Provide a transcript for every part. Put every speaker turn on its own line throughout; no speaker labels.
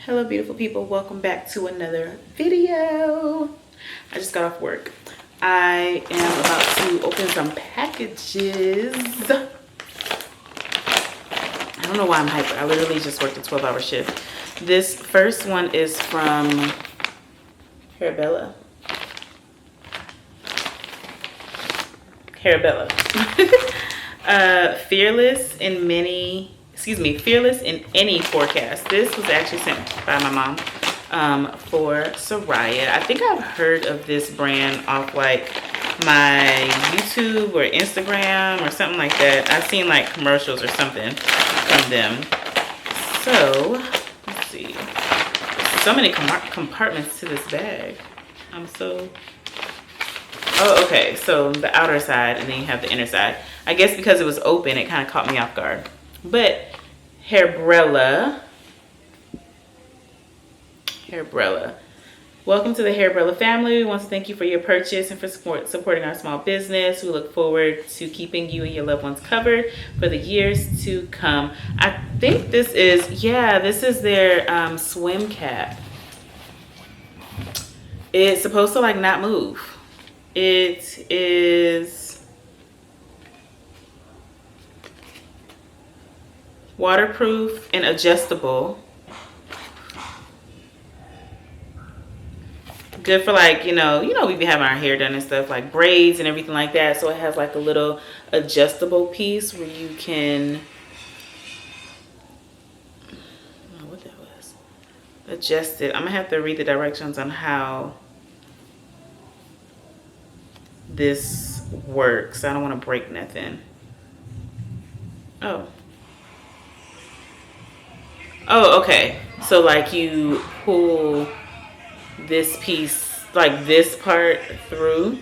Hello beautiful people, welcome back to another video. I just got off work. I am about to open some packages. I don't know why I'm hyper. I literally just worked a 12-hour shift. This first one is from Harabella. Fearless in any forecast. This was actually sent by my mom for Soraya. I think I've heard of this brand off like my YouTube or Instagram or something like that. I've seen like commercials or something from them. So let's see. So many compartments to this bag. Oh, okay. So the outer side and then you have the inner side. I guess because it was open, it kind of caught me off guard. But Harabella. Welcome to the Harabella family. We want to thank you for your purchase and for supporting our small business. We look forward to keeping you and your loved ones covered for the years to come. I think this is their swim cap. It's supposed to like not move. It is waterproof and adjustable. Good for like, you know, we be having our hair done and stuff, like braids and everything like that. So it has like a little adjustable piece where you can, I don't know what that was, adjust it. I'm gonna have to read the directions on how this works. I don't want to break nothing. Oh, okay. So like you pull this piece, like this part through,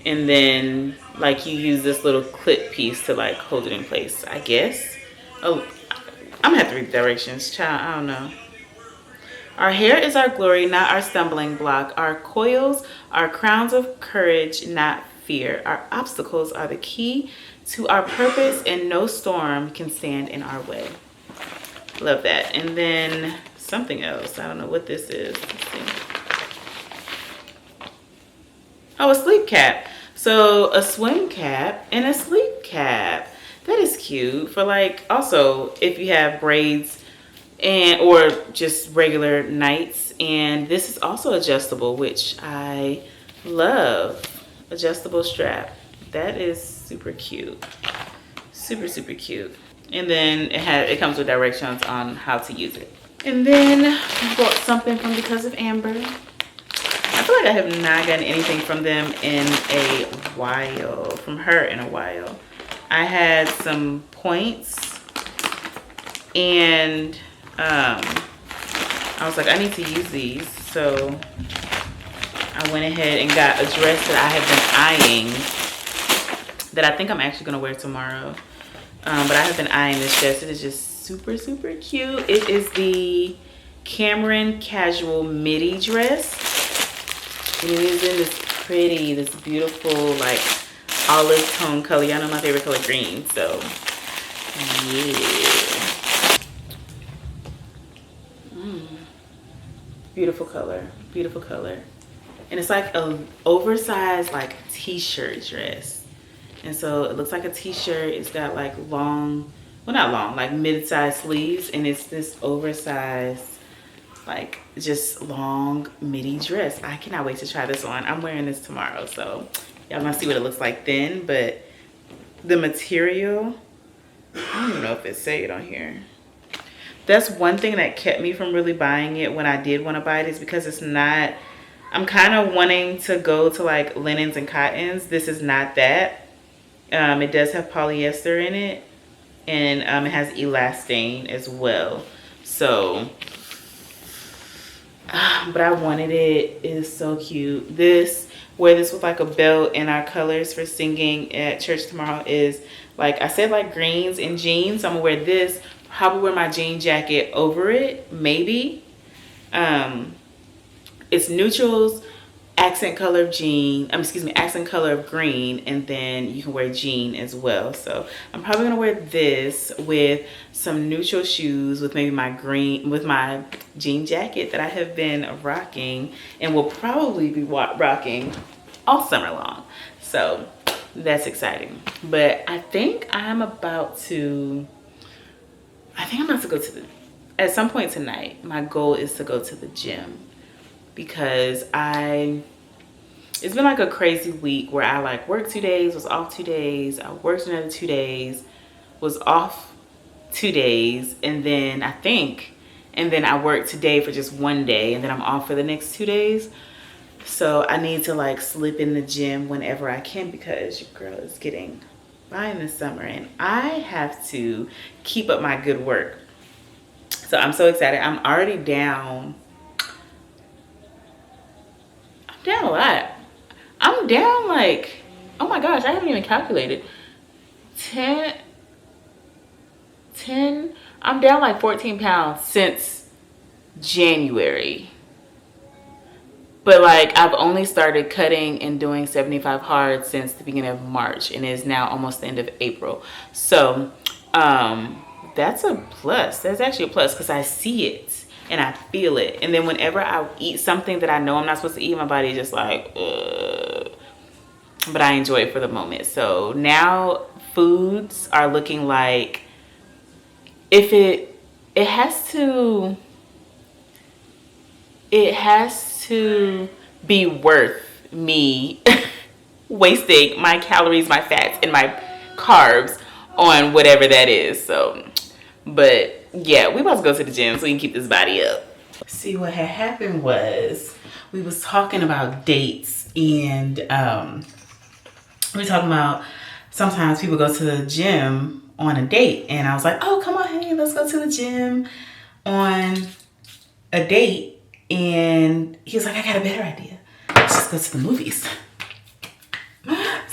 and then like you use this little clip piece to like hold it in place, I guess. Oh, I'm gonna have to read the directions, child. I don't know. Our hair is our glory, not our stumbling block. Our coils are crowns of courage, not fear. Our obstacles are the key to our purpose, and no storm can stand in our way. Love that. And then something else. I don't know what this is. Let's see. Oh, a sleep cap. So a swim cap and a sleep cap. That is cute for like, also if you have braids and or just regular nights. And this is also adjustable, which I love. Adjustable strap. That is super cute. Super cute. And then it comes with directions on how to use it. And then I bought something from Because of Amber. I feel like I have not gotten anything from them in a while, from her in a while. I had some points and I was like, I need to use these. So I went ahead and got a dress that I have been eyeing that I think I'm actually gonna wear tomorrow. But I have been eyeing this dress. It is just super cute. It is the Cameron Casual Midi dress. And it is in this beautiful, like, olive tone color. Y'all know my favorite color, green. So, yeah. Beautiful color. And it's like an oversized, like, t-shirt dress. And so it looks like a t-shirt. It's got, like, long, well, not long, like, mid-sized sleeves. And it's this oversized, like, just long midi dress. I cannot wait to try this on. I'm wearing this tomorrow, so y'all gonna see what it looks like then. But the material, I don't even know if it say it on here. That's one thing that kept me from really buying it when I did want to buy it, is because it's not, I'm kind of wanting to go to like linens and cottons. This is not that. It does have polyester in it, and it has elastane as well. So but I wanted it. It is so cute. Wear this with like a belt, and our colors for singing at church tomorrow is, like I said, like greens and jeans. So I'm gonna wear this, probably wear my jean jacket over it, maybe. It's neutrals, accent color of jean, accent color of green, and then you can wear jean as well. So I'm probably gonna wear this with some neutral shoes with maybe my jean jacket that I have been rocking and will probably be rocking all summer long. So that's exciting. But I think I'm about to go to at some point tonight. My goal is to go to the gym, because it's been like a crazy week where I like worked 2 days, was off 2 days, I worked another 2 days, was off 2 days, and then I worked today for just 1 day, and then I'm off for the next 2 days. So I need to like slip in the gym whenever I can, because your girl is getting by in the summer and I have to keep up my good work. So I'm so excited. I'm already down. I'm down a lot. I'm down like, oh my gosh, I haven't even calculated. 10, I'm down like 14 pounds since January. But like, I've only started cutting and doing 75 hard since the beginning of March, and it is now almost the end of April. So that's a plus. That's actually a plus, because I see it and I feel it. And then whenever I eat something that I know I'm not supposed to eat, my body is just like, ugh. But I enjoy it for the moment. So now foods are looking like, if it has to be worth me wasting my calories, my fats, and my carbs on whatever that is. So, but yeah, we about to go to the gym so we can keep this body up. See, what had happened was we was talking about dates, and we were talking about sometimes people go to the gym on a date, and I was like, oh, come on, hey, let's go to the gym on a date. And he was like, I got a better idea. Let's just go to the movies.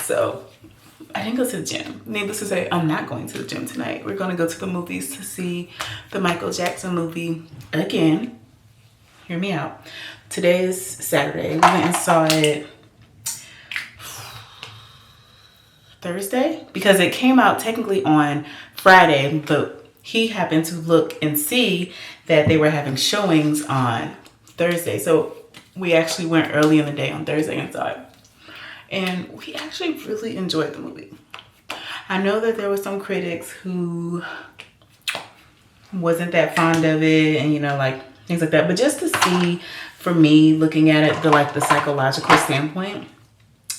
So I didn't go to the gym. Needless to say, I'm not going to the gym tonight. We're going to go to the movies to see the Michael Jackson movie again. Hear me out. Today is Saturday. We went and saw it Thursday, because it came out technically on Friday, but he happened to look and see that they were having showings on Thursday. So we actually went early in the day on Thursday and saw it. And we actually really enjoyed the movie. I know that there were some critics who wasn't that fond of it, and like things like that. But just to see, for me, looking at it, the psychological standpoint,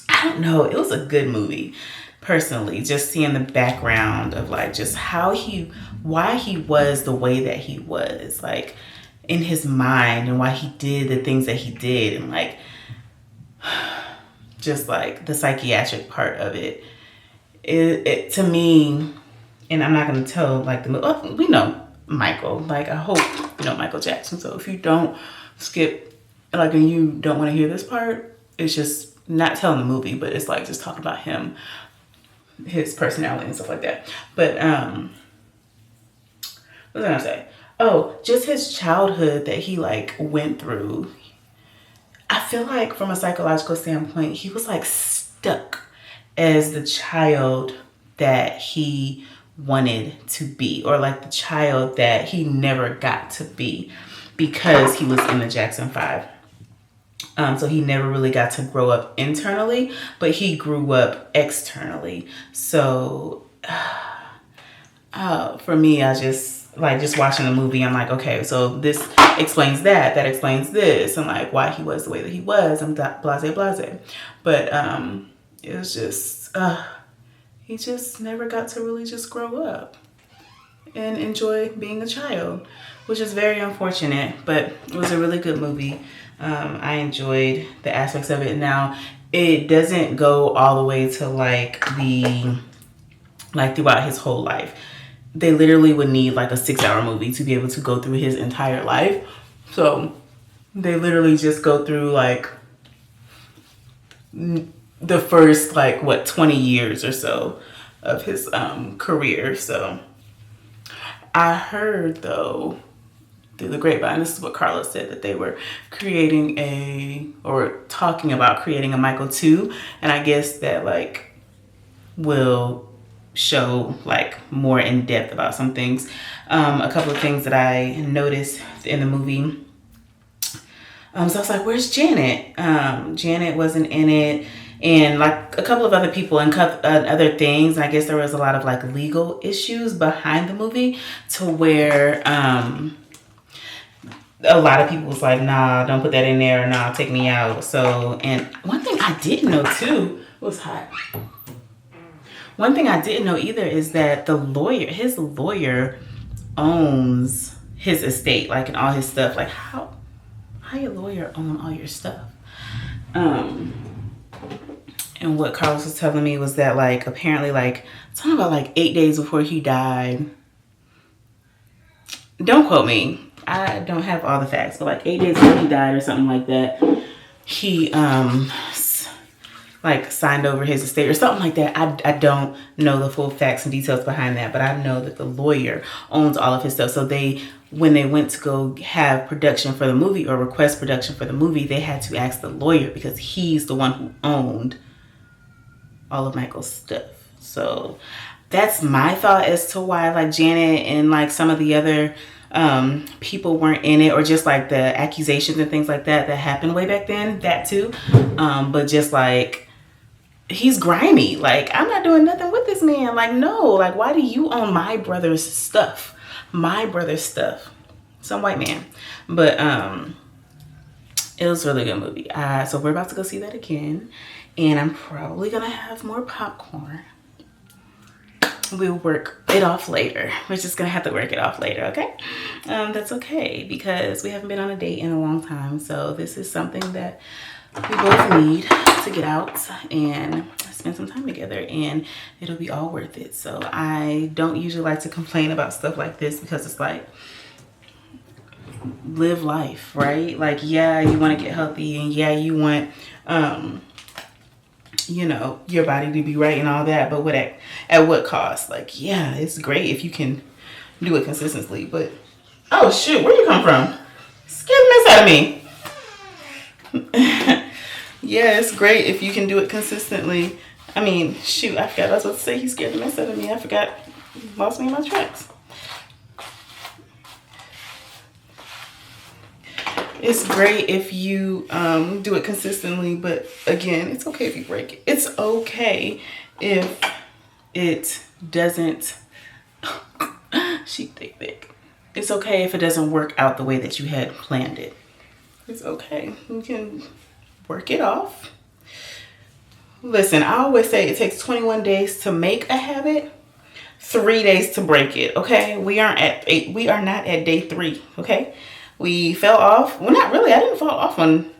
I don't know, it was a good movie. Personally, just seeing the background of like just why he was the way that he was, like in his mind, and why he did the things that he did, and like just like the psychiatric part of it. It to me, and I'm not gonna tell like we know Michael, like I hope you know Michael Jackson. So if you don't skip, like, and you don't want to hear this part, it's just not telling the movie, but it's like just talking about him, his personality and stuff like that. But what was I gonna say? Oh, just his childhood that he like went through. I feel like from a psychological standpoint, he was like stuck as the child that he wanted to be, or like the child that he never got to be, because he was in the Jackson 5. So he never really got to grow up internally, but he grew up externally. So for me, I just watching the movie, I'm like, okay, so this explains that explains this, and like why he was the way that he was, and blase. But it was just he just never got to really just grow up and enjoy being a child, which is very unfortunate. But it was a really good movie. I enjoyed the aspects of it. Now, it doesn't go all the way to throughout his whole life. They literally would need like a 6-hour movie to be able to go through his entire life. So they literally just go through like the first 20 years or so of his career. So I heard though through the grapevine, this is what Carlos said, that they were creating talking about creating a Michael 2, and I guess that like will show like more in depth about some things. A couple of things that I noticed in the movie. So I was like, where's Janet? Janet wasn't in it, and like a couple of other people and other things. I guess there was a lot of like legal issues behind the movie to where a lot of people was like, nah, don't put that in there, nah, take me out. So, and one thing I didn't know too, it was hot. One thing I didn't know either is that his lawyer owns his estate, like, and all his stuff. Like, how your lawyer own all your stuff? And what Carlos was telling me was that, like, apparently, like, talking about like 8 days before he died. Don't quote me. I don't have all the facts, but like 8 days before he died or something like that, he like signed over his estate or something like that. I don't know the full facts and details behind that, but I know that the lawyer owns all of his stuff. So when they went to go have production for the movie or request production for the movie, they had to ask the lawyer because he's the one who owned all of Michael's stuff. So that's my thought as to why like Janet and like some of the other people weren't in it, or just like the accusations and things like that happened way back then, that too. But just like, he's grimy. Like, I'm not doing nothing with this man. Like, no, like, why do you own my brother's stuff? My brother's stuff. Some white man. But it was a really good movie. So we're about to go see that again, and I'm probably gonna have more popcorn. We'll work it off later. We're just gonna have to work it off later, okay? That's okay, because we haven't been on a date in a long time. So this is something that we both need to get out and spend some time together, and it'll be all worth it. So I don't usually like to complain about stuff like this, because it's like, live life, right? Like, yeah, you want to get healthy, and yeah, you want you know, your body to be right and all that, but at what cost? Like, yeah, it's great if you can do it consistently, but oh shoot, where you come from? Scared the mess out of me. Yeah, it's great if you can do it consistently. I mean, shoot, I forgot I was about to say he scared the mess out of me. I forgot, lost me in my tracks. It's great if you do it consistently, but again, it's okay if you break it. It's okay if it doesn't, thick. It's okay if it doesn't work out the way that you had planned it. It's okay. You can work it off. Listen, I always say it takes 21 days to make a habit, 3 days to break it, okay? We are not at day 3, okay? We fell off. Well, not really. I didn't fall off when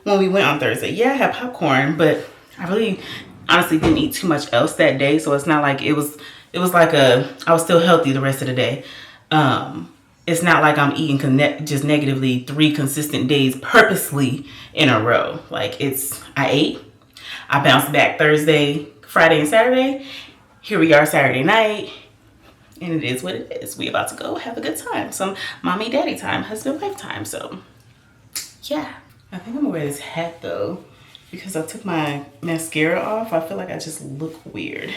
we went on Thursday. Yeah, I had popcorn, but I really honestly didn't eat too much else that day. So it's not like it was like I was still healthy the rest of the day. It's not like I'm eating just negatively 3 consistent days purposely in a row. Like, I ate, I bounced back Thursday, Friday, and Saturday. Here we are Saturday night. And it is what it is. We about to go have a good time. Some mommy daddy time, husband wife time. So yeah, I think I'm gonna wear this hat though, because I took my mascara off. I feel like I just look weird.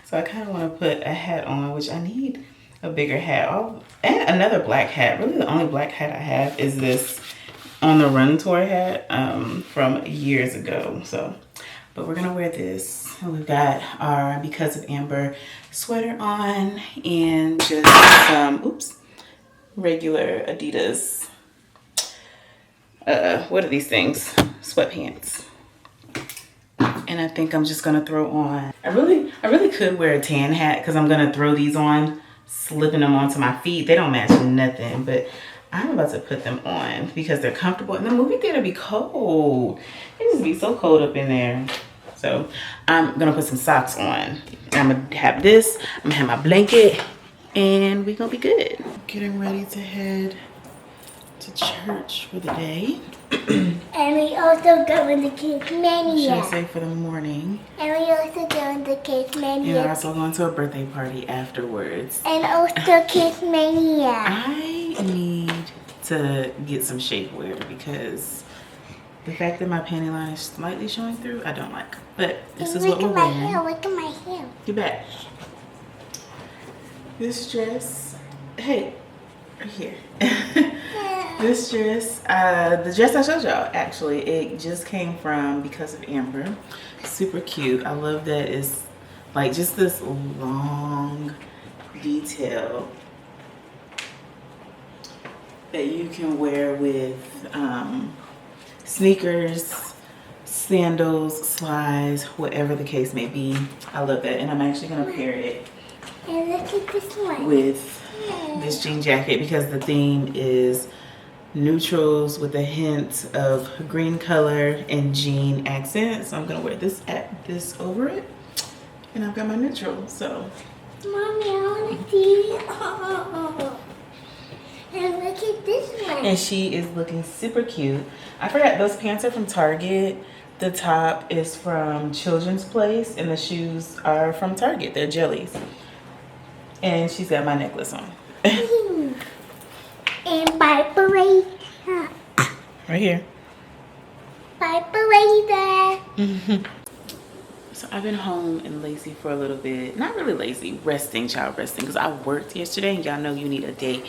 So I kind of want to put a hat on, which I need a bigger hat. And another black hat. Really the only black hat I have is this On the Run tour hat from years ago. So, but we're gonna wear this. We've got our Because of Amber sweater on, and just some regular Adidas what are these things, sweatpants. And I think I'm just gonna throw on, I really could wear a tan hat, because I'm gonna throw these on, slipping them onto my feet. They don't match nothing, but I'm about to put them on because they're comfortable. And the movie theater be cold. It just be so cold up in there. So I'm gonna put some socks on. I'm gonna have this, I'm gonna have my blanket, and we're gonna be good. Getting ready to head to church for the day.
And we also going to Cake Mania.
Should I say for the morning?
And we also going to Cake Mania.
And we're also going to a birthday party afterwards.
And also Cake Mania.
I need to get some shapewear because The fact that my panty line is slightly showing through, I don't like. But this is
look
what we're
at my
wearing.
hair. Look at my hair.
You bet. This dress, hey, right here. This dress, the dress I showed y'all, actually, it just came from Because of Amber. Super cute. I love that it's like just this long detail that you can wear with sneakers, sandals, slides, whatever the case may be. I love that. And I'm actually gonna pair it
And look at this one.
with this jean jacket because the theme is neutrals with a hint of green color and jean accent. So I'm gonna wear this over it, and I've got my neutral. So,
Mommy, I want to see. Oh. And look at this one.
and she is looking super cute. I forgot those pants are from Target. The top is from Children's Place, and the shoes are from Target. They're jellies. And she's got my necklace on.
And bye parade.
Right here.
Bye parade.
So I've been home and lazy for a little bit. Not really lazy, resting, child resting, because I worked yesterday, and y'all know you need a day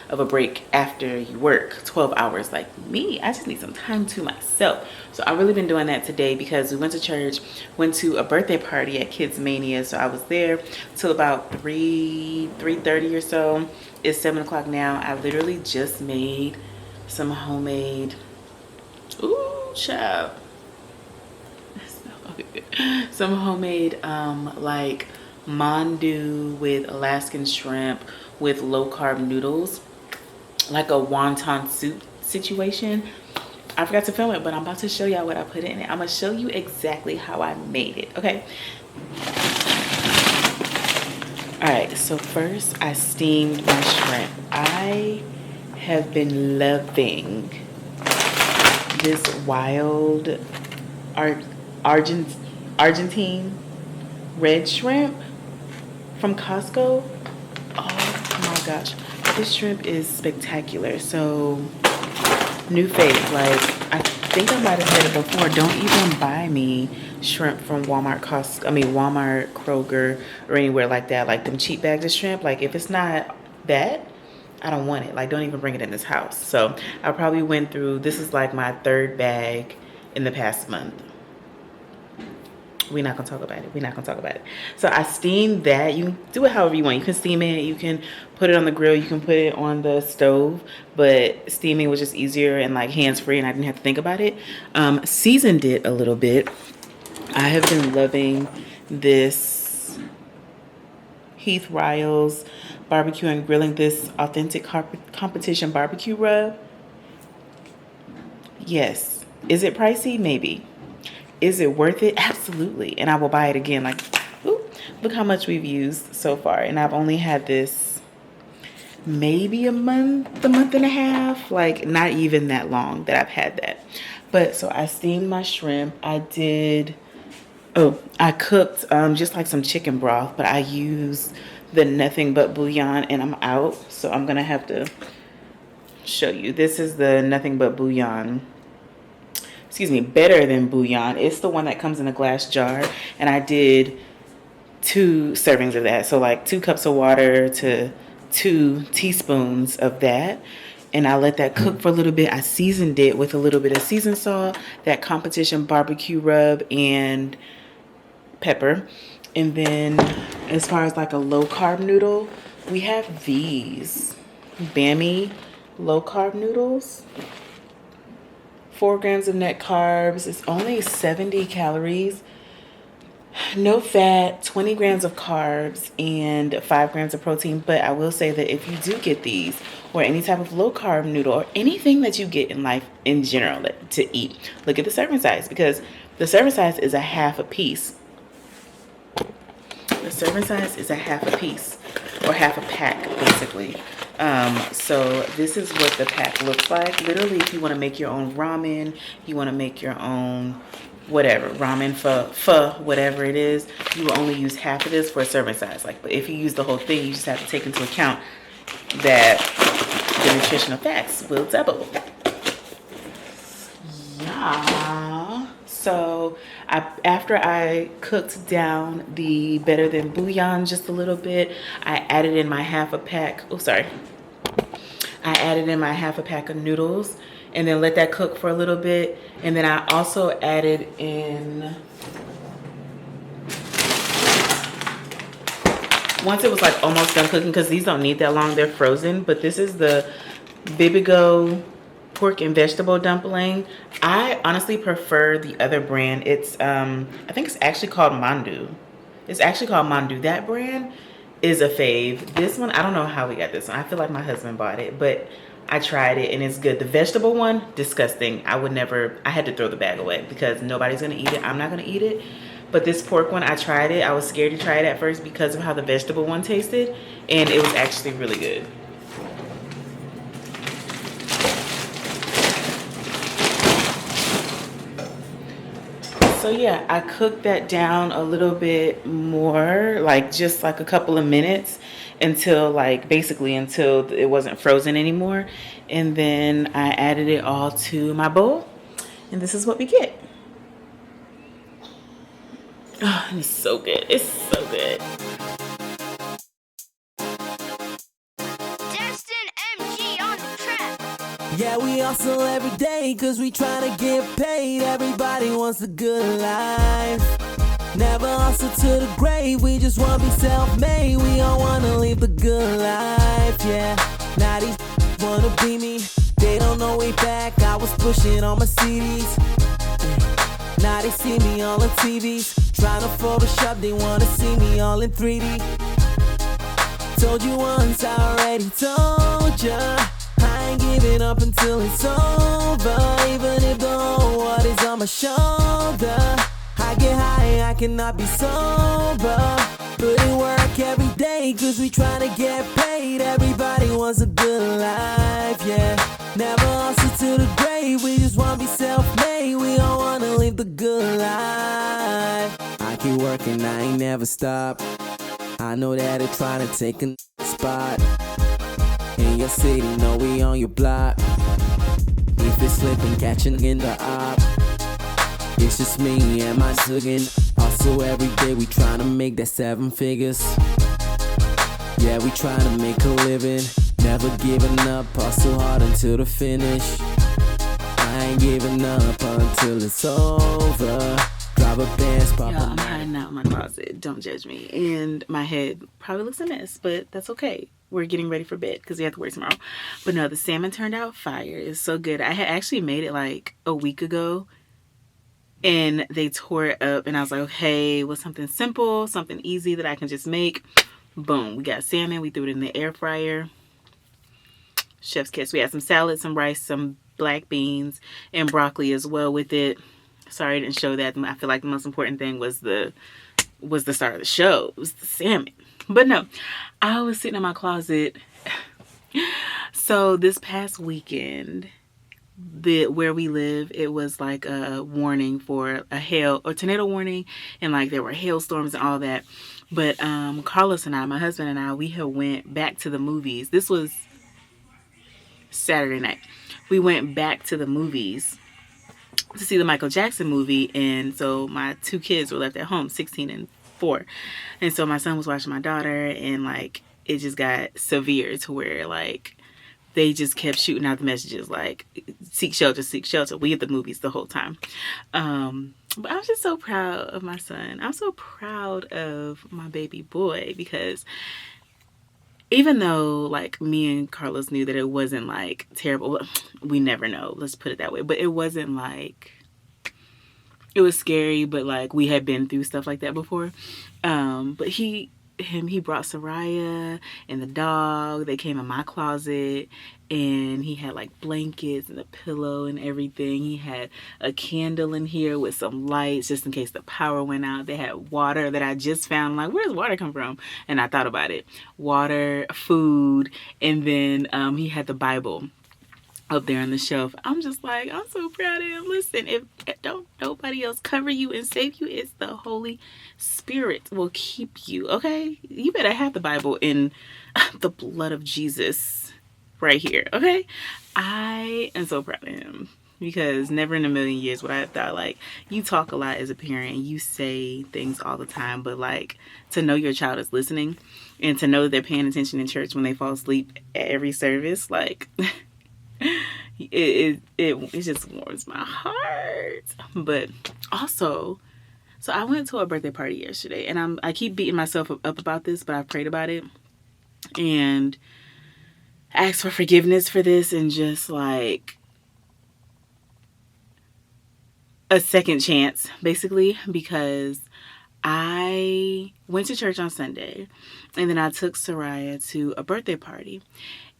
of a break after you work 12 hours like me. I just need some time to myself. So I've really been doing that today because we went to church, went to a birthday party at Kids Mania. So I was there till about 3:30 or so. It's 7 o'clock now. I literally just made some homemade, ooh, child. Some homemade like mandu with Alaskan shrimp with low carb noodles, like a wonton soup situation. I forgot to film it, but I'm about to show y'all what I put in it. I'm gonna show you exactly how I made it, okay? All right, so first I steamed my shrimp. I have been loving this wild Argentine red shrimp from Costco. Oh my gosh, this shrimp is spectacular. So new fave, like I think I might have said it before, don't even buy me shrimp from Walmart, Walmart, Kroger, or anywhere like that, like them cheap bags of shrimp. Like if it's not that, I don't want it. Like don't even bring it in this house. So I probably went through, this is like my 3rd bag in the past month. We're not gonna talk about it. So I steamed that. You can do it however you want. You can steam it, you can put it on the grill, you can put it on the stove, but steaming was just easier and like hands-free, and I didn't have to think about it. Seasoned it a little bit. I have been loving this Heath Riles barbecue and grilling, this authentic competition barbecue rub. Yes. Is it pricey? Maybe. Is it worth it? Absolutely. And I will buy it again. Like, ooh, look how much we've used so far. And I've only had this maybe a month and a half. Like, not even that long that I've had that. But, so I steamed my shrimp. I cooked just like some chicken broth. But I used the Nothing But Bouillon, and I'm out. So I'm going to have to show you. This is the Nothing But Bouillon. Excuse me, Better Than Bouillon. It's the one that comes in a glass jar, and I did 2 servings of that. So like 2 cups of water to 2 teaspoons of that, and I let that cook for a little bit. I seasoned it with a little bit of seasoned salt, that competition barbecue rub, and pepper. And then as far as like a low carb noodle, we have these Bammy low carb noodles. 4 grams of net carbs. It's only 70 calories. No fat, 20 grams of carbs, and 5 grams of protein. But I will say that if you do get these, or any type of low carb noodle, or anything that you get in life in general to eat, look at the serving size, because the serving size is a half a piece. The serving size is a half a piece, or half a pack, basically. So this is what the pack looks like. Literally, if you want to make your own ramen, you want to make your own whatever, ramen, pho, whatever it is, you will only use half of this for a serving size. Like, but if you use the whole thing, you just have to take into account that the nutritional facts will double. So after I cooked down the better than bouillon just a little bit, I added in my half a pack. Oh, sorry. I added in my half a pack of noodles and then let that cook for a little bit. And then I also added in, once it was like almost done cooking, because these don't need that long, they're frozen, but this is the Bibigo pork and vegetable dumpling. I honestly prefer the other brand. It's I think it's actually called Mandu. It's actually called Mandu. That brand is a fave. This one, I don't know how we got this one. I feel like my husband bought it, but I tried it and it's good. The vegetable one, disgusting. I would never, I had to throw the bag away because nobody's gonna eat it. I'm not gonna eat it. But this pork one, I tried it. I was scared to try it at first because of how the vegetable one tasted, and it was actually really good. So yeah, I cooked that down a little bit more, like just like a couple of minutes until like basically until it wasn't frozen anymore. And then I added it all to my bowl, and this is what we get. Oh, it's so good. It's so good.
Yeah, we hustle every day cause we tryna get paid. Everybody wants a good life. Never hustle to the grave, we just wanna be self-made. We all wanna live the good life, yeah. Now these wanna be me, they don't know way back I was pushing all my CDs. Now they see me all on TVs, tryna Photoshop, they wanna see me all in 3D. Told you once, I already told ya, I ain't giving up until it's over. Even if the whole world is on my shoulder, I get high, I cannot be sober. Put in work every day, cause we tryna get paid. Everybody wants a good life, yeah. Never hustle to the grave, we just wanna be self-made. We all wanna live the good life. I keep working, I ain't never stop. I know that they're trying to take a spot in your city, know we on your block. If it's slipping, catching in the op. It's just me and my ziggin'. Also every day we tryna make that 7 figures. Yeah, we tryna make a living. Never giving up, hustle hard until the finish. I ain't giving up until it's over. Drop a bands, pop.
Y'all, I'm hiding out in my closet. Don't judge me. And my head probably looks a mess, but that's okay. We're getting ready for bed because we have to work tomorrow. But no, the salmon turned out fire. It's so good. I had actually made it like a week ago and they tore it up. And I was like, okay, what's something simple, something easy that I can just make? Boom. We got salmon. We threw it in the air fryer. Chef's kiss. We had some salad, some rice, some black beans, and broccoli as well with it. Sorry I didn't show that. I feel like the most important thing was the start of the show. It was the salmon. But no, I was sitting in my closet. So this past weekend, where we live, it was like a warning for a hail or tornado warning, and like there were hailstorms and all that. But Carlos and I, my husband and I, we had went back to the movies. This was Saturday night. We went back to the movies to see the Michael Jackson movie, and so my 2 kids were left at home, 16 and 4. And so my son was watching my daughter, and like it just got severe to where like they just kept shooting out the messages like seek shelter, seek shelter. We at the movies the whole time. But I'm just so proud of my son. I'm so proud of my baby boy, because even though like me and Carlos knew that it wasn't like terrible, we never know, let's put it that way, but it wasn't like, it was scary, but like we had been through stuff like that before. But he brought Soraya and the dog. They came in my closet, and he had like blankets and a pillow and everything. He had a candle in here with some lights just in case the power went out. They had water that I just found. Like, where does water come from? And I thought about it. Water, food, and then he had the Bible up there on the shelf. I'm just like, I'm so proud of him. Listen, if don't nobody else cover you and save you, it's the Holy Spirit will keep you, okay? You better have the Bible in the blood of Jesus right here, okay? I am so proud of him. because never in a million years would I have thought, like, you talk a lot as a parent and you say things all the time, but like to know your child is listening and to know that they're paying attention in church when they fall asleep at every service, like it just warms my heart. But also, so I went to a birthday party yesterday, and I keep beating myself up about this, but I prayed about it and asked for forgiveness for this and just like a second chance, basically, because I went to church on Sunday and then I took Soraya to a birthday party.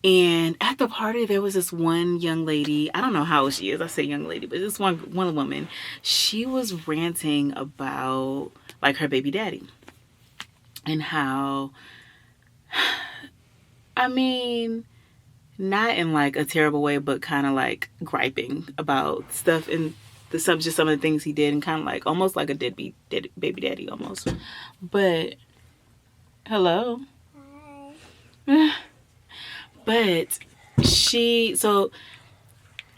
And at the party, there was this one young lady. I don't know how old she is. I say young lady, but this one woman. She was ranting about like her baby daddy and how, I mean, not in like a terrible way, but kind of like griping about stuff in just some of the things he did, and kind of like almost like a deadbeat baby daddy almost. But hello.
Hi.
But so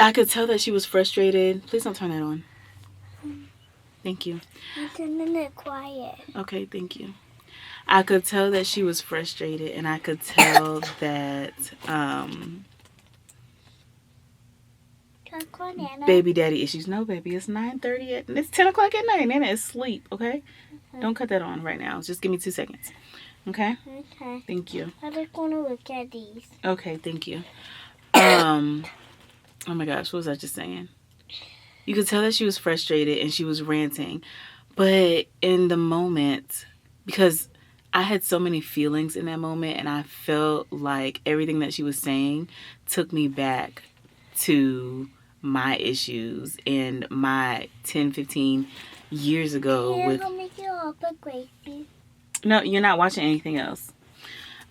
I could tell that she was frustrated. Please don't turn that on. Thank you.
I'm turning it quiet.
Okay, thank you. I could tell that she was frustrated, and I could tell that baby daddy issues. No, baby, it's 9:30 and it's 10 o'clock at night. Nana is asleep, okay? Don't cut that on right now. Just give me 2 seconds. Okay?
Okay.
Thank you.
I just want to look at these.
Okay, thank you. Oh my gosh, what was I just saying? You could tell that she was frustrated and she was ranting. But in the moment, because I had so many feelings in that moment, and I felt like everything that she was saying took me back to my issues and my 10, 15 years ago. No, you're not watching anything else.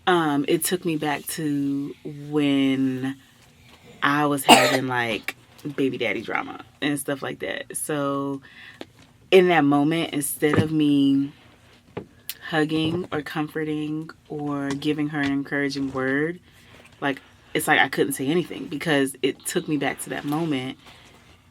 It took me back to when I was having like baby daddy drama and stuff like that. So in that moment, instead of me hugging or comforting or giving her an encouraging word, like, it's like I couldn't say anything because it took me back to that moment.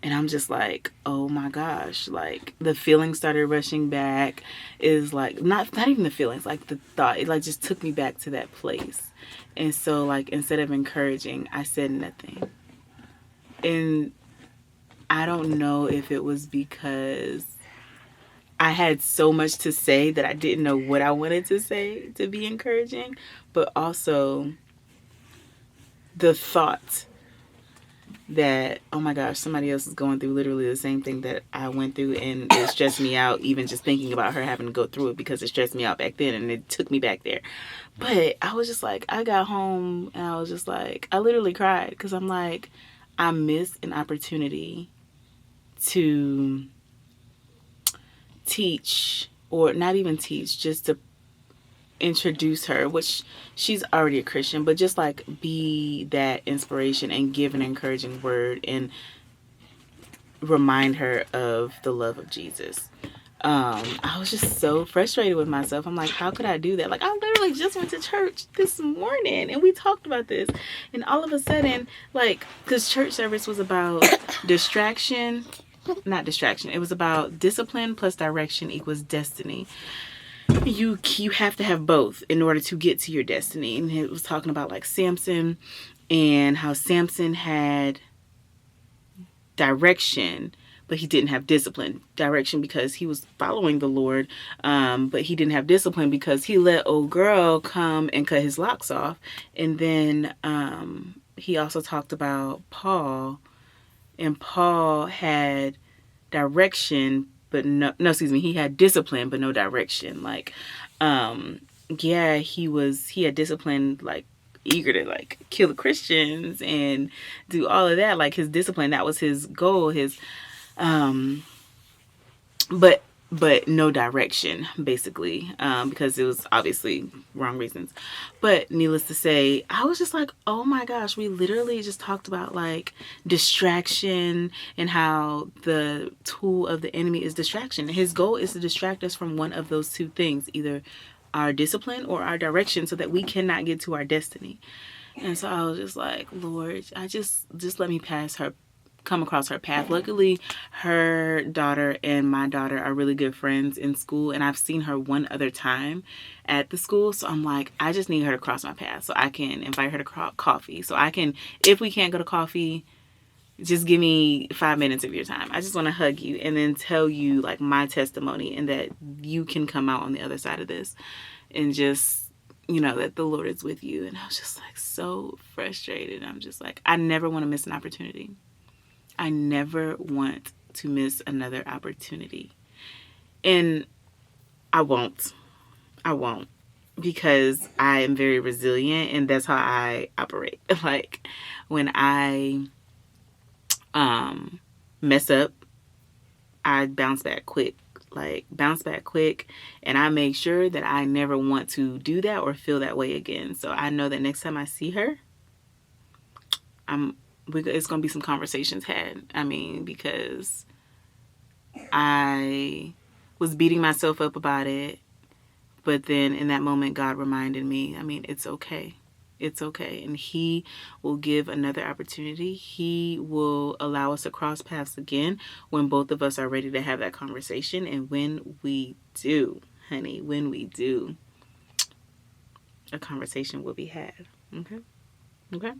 And I'm just like, oh my gosh, like the feelings started rushing back. Is like, not even the feelings, like the thought, it like just took me back to that place. And so like, instead of encouraging, I said nothing. And I don't know if it was because I had so much to say that I didn't know what I wanted to say to be encouraging, but also the thought that, oh my gosh, somebody else is going through literally the same thing that I went through, and it stressed me out even just thinking about her having to go through it, because it stressed me out back then and it took me back there. But I was just like, I got home and I was just like, I literally cried because I'm like, I missed an opportunity to teach, or not even teach, just to introduce her, which she's already a Christian, but just like be that inspiration and give an encouraging word and remind her of the love of Jesus. I was just so frustrated with myself. I'm like, how could I do that? Like, I literally just went to church this morning and we talked about this, and all of a sudden, like, because church service was about not distraction, it was about discipline plus direction equals destiny. You have to have both in order to get to your destiny. And it was talking about like Samson and how Samson had direction, but he didn't have discipline. Direction because he was following the Lord, but he didn't have discipline because he let old girl come and cut his locks off. And then he also talked about Paul, and Paul had direction, but he had discipline but no direction. Like, he had discipline, like eager to like kill the Christians and do all of that. Like, his discipline, that was his goal, but no direction, basically, because it was obviously wrong reasons. But needless to say, I was just like, oh my gosh, we literally just talked about like distraction and how the tool of the enemy is distraction. His goal is to distract us from one of those two things, either our discipline or our direction, so that we cannot get to our destiny. And so I was just like, Lord, I just let me pass her come across her path. Luckily, her daughter and my daughter are really good friends in school, and I've seen her one other time at the school. So I'm like, I just need her to cross my path so I can invite her to coffee. So I can, if we can't go to coffee, just give me 5 minutes of your time. I just want to hug you and then tell you like my testimony, and that you can come out on the other side of this, and just, you know, that the Lord is with you. And I was just like so frustrated. I'm just like, I never want to miss an opportunity. I never want to miss another opportunity. And I won't, because I am very resilient, and that's how I operate. Like when I mess up, I bounce back quick. And I make sure that I never want to do that or feel that way again. So I know that next time I see her, it's gonna be some conversations had. I mean, because I was beating myself up about it, but then in that moment God reminded me, I mean, it's okay. It's okay. And He will give another opportunity. He will allow us to cross paths again when both of us are ready to have that conversation. And when we do, honey, when we do, a conversation will be had. Okay? Okay?